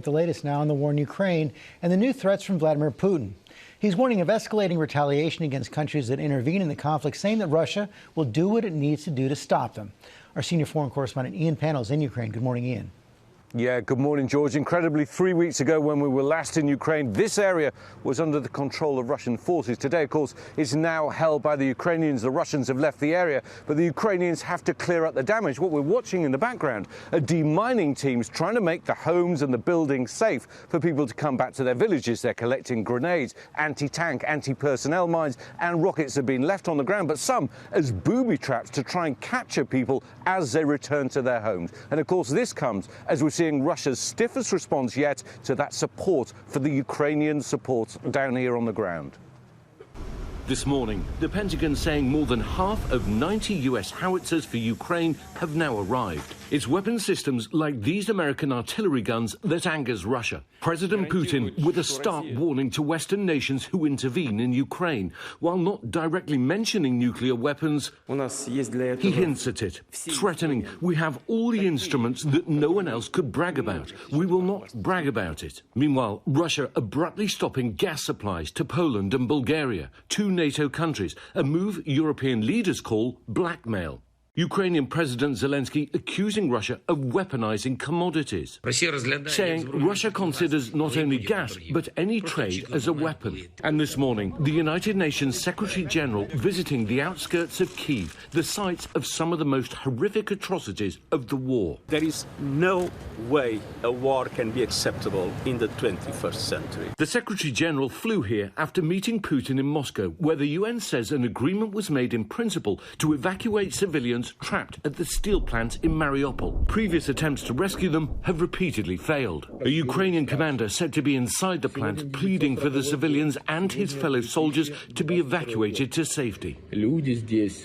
The latest now on the war in Ukraine and the new threats from Vladimir Putin. He's warning of escalating retaliation against countries that intervene in the conflict, saying that Russia will do what it needs to do to stop them. Our senior foreign correspondent Ian Pannell is in Ukraine. Good morning, Ian. Yeah, good morning, George. Incredibly, 3 weeks ago when we were last in Ukraine, this area was under the control of Russian forces. Today, of course, it's now held by the Ukrainians. The Russians have left the area, but the Ukrainians have to clear up the damage. What we're watching in the background are demining teams trying to make the homes and the buildings safe for people to come back to their villages. They're collecting grenades, anti-tank, anti-personnel mines, and rockets have been left on the ground, but some as booby traps to try and capture people as they return to their homes. And of course, this comes as we're seeing Russia's stiffest response yet to that support for the Ukrainian support down here on the ground. This morning, the Pentagon saying more than half of 90 US howitzers for Ukraine have now arrived. It's weapon systems like these American artillery guns that angers Russia. President Putin with a stark warning to Western nations who intervene in Ukraine. While not directly mentioning nuclear weapons, he hints at it, threatening, "We have all the instruments that no one else could brag about. We will not brag about it." Meanwhile, Russia abruptly stopping gas supplies to Poland and Bulgaria, two NATO countries, a move European leaders call blackmail. Ukrainian President Zelensky accusing Russia of weaponizing commodities, saying Russia considers not only gas but any trade as a weapon. And this morning, the United Nations Secretary General visiting the outskirts of Kyiv, the sites of some of the most horrific atrocities of the war. There is no way a war can be acceptable in the 21st century. The Secretary General flew here after meeting Putin in Moscow, where the UN says an agreement was made in principle to evacuate civilians trapped at the steel plant in Mariupol. Previous attempts to rescue them have repeatedly failed. A Ukrainian commander said to be inside the plant pleading for the civilians and his fellow soldiers to be evacuated to safety,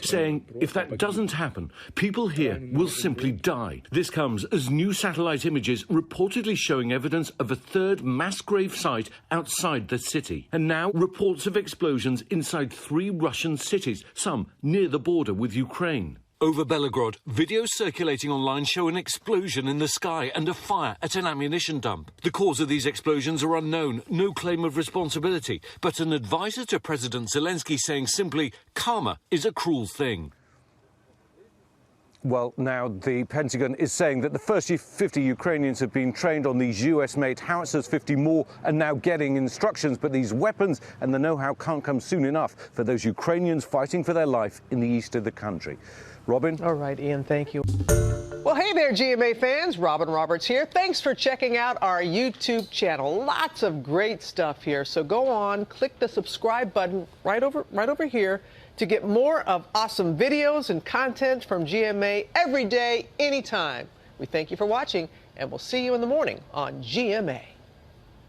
saying if that doesn't happen, people here will simply die. This comes as new satellite images reportedly showing evidence of a third mass grave site outside the city. And now reports of explosions inside 3 Russian cities, some near the border with Ukraine. Over Belgorod, videos circulating online show an explosion in the sky and a fire at an ammunition dump. The cause of these explosions are unknown, no claim of responsibility, but an advisor to President Zelensky saying simply, karma is a cruel thing. Well, now the Pentagon is saying that the first 50 Ukrainians have been trained on these US-made howitzers. 50 more are now getting instructions, but these weapons and the know-how can't come soon enough for those Ukrainians fighting for their life in the east of the country. Robin? All right, Ian, thank you. Well, hey there, GMA fans. Robin Roberts here. Thanks for checking out our YouTube channel. Lots of great stuff here. So go on, click the subscribe button right over here to get more of awesome videos and content from GMA every day, anytime. We thank you for watching, and we'll see you in the morning on GMA.